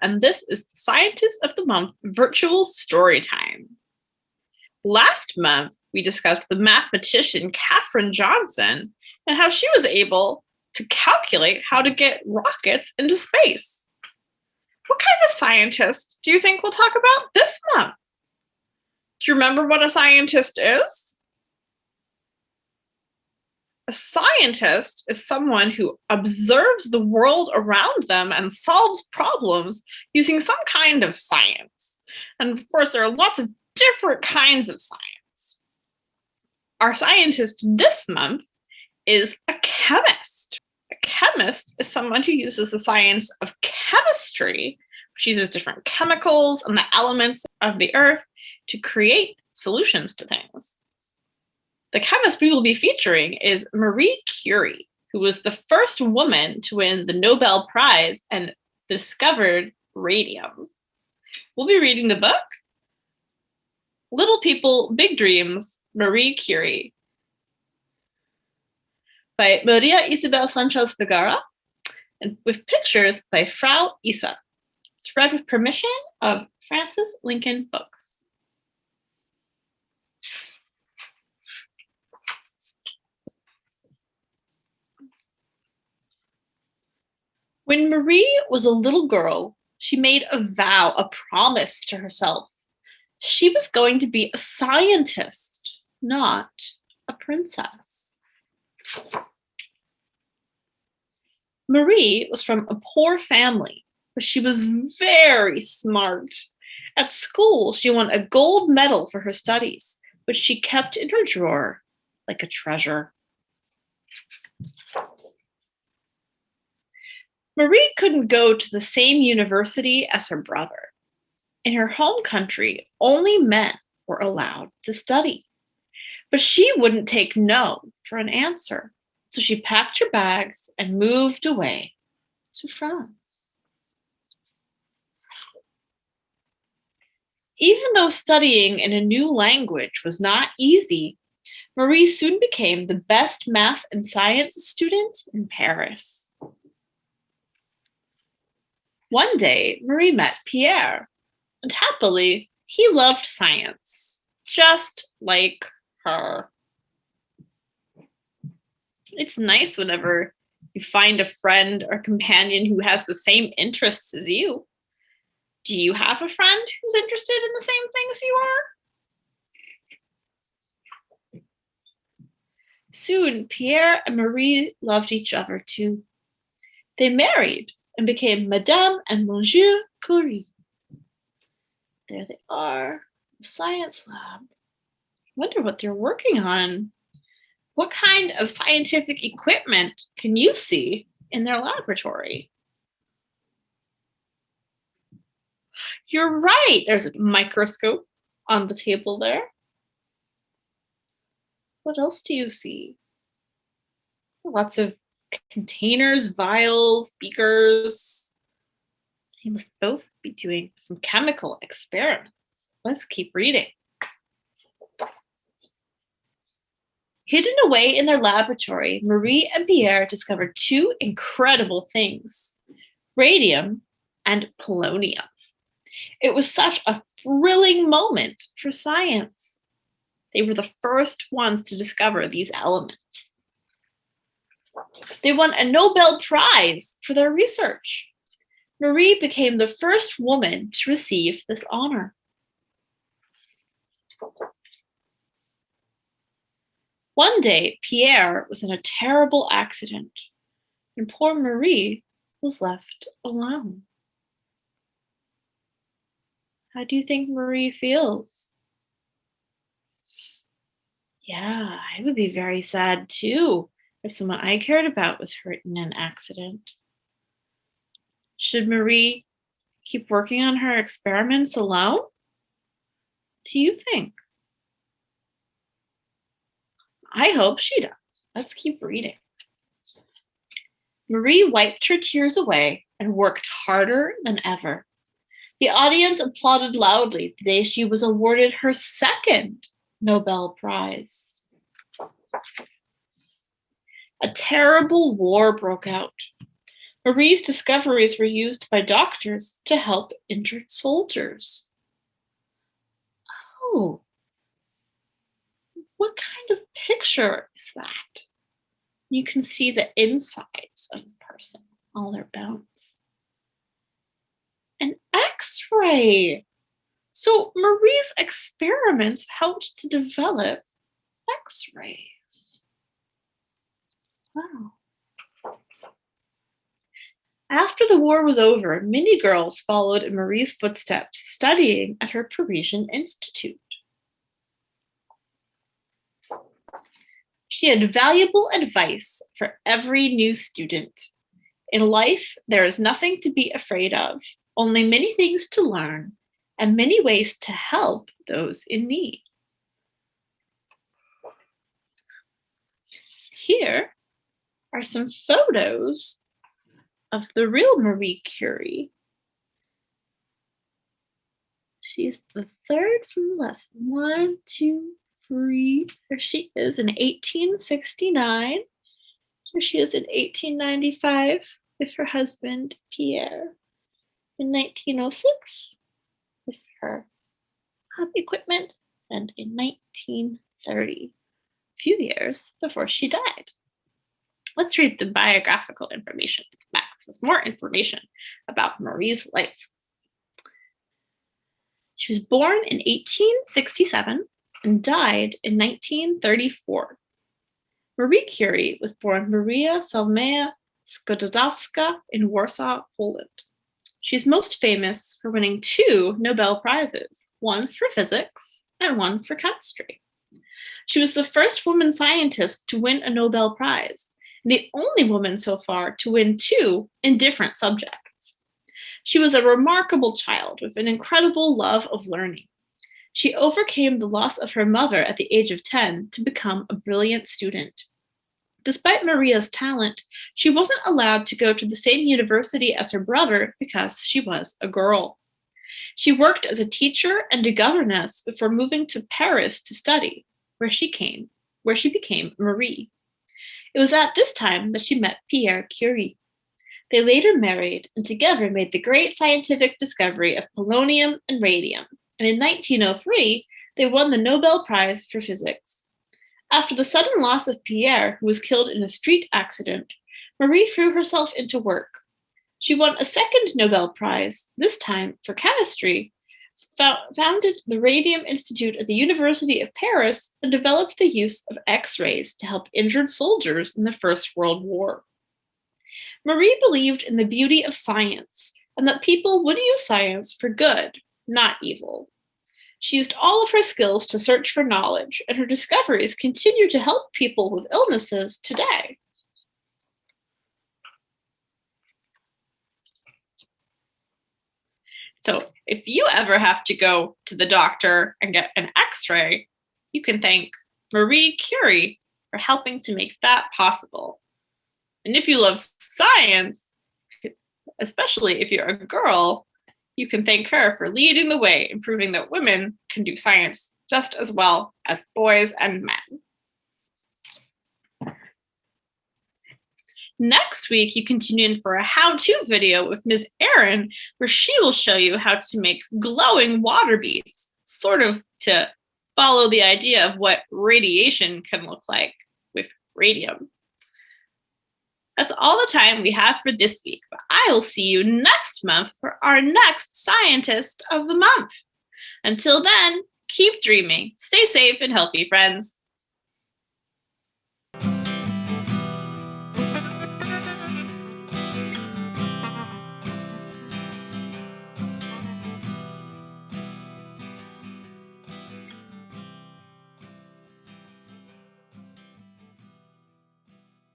and this is the Scientist of the Month Virtual Storytime. Last month, we discussed the mathematician Katherine Johnson and how she was able to calculate how to get rockets into space. What kind of scientist do you think we'll talk about this month? Do you remember what a scientist is? A scientist is someone who observes the world around them and solves problems using some kind of science. And of course, there are lots of different kinds of science. Our scientist this month is a chemist. A chemist is someone who uses the science of chemistry, which uses different chemicals and the elements of the earth to create solutions to things. The chemist we will be featuring is Marie Curie, who was the first woman to win the Nobel Prize and discovered radium. We'll be reading the book, Little People, Big Dreams, Marie Curie, by Maria Isabel Sanchez Vergara, and with pictures by Frau Isa. It's read with permission of Francis Lincoln Books. When Marie was a little girl, she made a vow, a promise to herself. She was going to be a scientist, not a princess. Marie was from a poor family, but she was very smart. At school, she won a gold medal for her studies, which she kept in her drawer like a treasure. Marie couldn't go to the same university as her brother. In her home country, only men were allowed to study. But she wouldn't take no for an answer, so she packed her bags and moved away to France. Even though studying in a new language was not easy, Marie soon became the best math and science student in Paris. One day, Marie met Pierre, and happily, he loved science, just like her. It's nice whenever you find a friend or companion who has the same interests as you. Do you have a friend who's interested in the same things you are? Soon, Pierre and Marie loved each other too. They married and became Madame and Monsieur Curie. There they are, the science lab. I wonder what they're working on. What kind of scientific equipment can you see in their laboratory? You're right, there's a microscope on the table there. What else do you see? Lots of containers, vials, beakers. They must both be doing some chemical experiments. Let's keep reading. Hidden away in their laboratory, Marie and Pierre discovered two incredible things: radium and polonium. It was such a thrilling moment for science. They were the first ones to discover these elements. They won a Nobel Prize for their research. Marie became the first woman to receive this honor. One day, Pierre was in a terrible accident, and poor Marie was left alone. How do you think Marie feels? Yeah, I would be very sad too if someone I cared about was hurt in an accident. Should Marie keep working on her experiments alone? What do you think? I hope she does. Let's keep reading. Marie wiped her tears away and worked harder than ever. The audience applauded loudly the day she was awarded her second Nobel Prize. A terrible war broke out. Marie's discoveries were used by doctors to help injured soldiers. Oh, what kind of picture is that? You can see the insides of the person, all their bones. An X-ray. So Marie's experiments helped to develop X-rays. Wow. After the war was over, many girls followed in Marie's footsteps, studying at her Parisian institute. She had valuable advice for every new student. In life, there is nothing to be afraid of, only many things to learn, and many ways to help those in need. Here are some photos of the real Marie Curie. She's the third from the left. 1, 2, 3. There she is in 1869. Here she is in 1895 with her husband, Pierre. In 1906 with her equipment, and in 1930, a few years before she died. Let's read the biographical information at the back. This is more information about Marie's life. She was born in 1867 and died in 1934. Marie Curie was born Maria Salomea Skłodowska in Warsaw, Poland. She's most famous for winning 2 Nobel Prizes, one for physics and one for chemistry. She was the first woman scientist to win a Nobel Prize, and the only woman so far to win 2 in different subjects. She was a remarkable child with an incredible love of learning. She overcame the loss of her mother at the age of 10 to become a brilliant student. Despite Maria's talent, she wasn't allowed to go to the same university as her brother because she was a girl. She worked as a teacher and a governess before moving to Paris to study, where she became Marie. It was at this time that she met Pierre Curie. They later married and together made the great scientific discovery of polonium and radium, and in 1903, they won the Nobel Prize for Physics. After the sudden loss of Pierre, who was killed in a street accident, Marie threw herself into work. She won a second Nobel Prize, this time for chemistry, founded the Radium Institute at the University of Paris, and developed the use of X-rays to help injured soldiers in the First World War. Marie believed in the beauty of science and that people would use science for good, not evil. She used all of her skills to search for knowledge, and her discoveries continue to help people with illnesses today. So if you ever have to go to the doctor and get an X-ray, you can thank Marie Curie for helping to make that possible. And if you love science, especially if you're a girl, you can thank her for leading the way in proving that women can do science just as well as boys and men. Next week, you continue in for a how-to video with Ms. Erin, where she will show you how to make glowing water beads, sort of to follow the idea of what radiation can look like with radium. That's all the time we have for this week, but I will see you next month for our next Scientist of the Month. Until then, keep dreaming, stay safe and healthy, friends.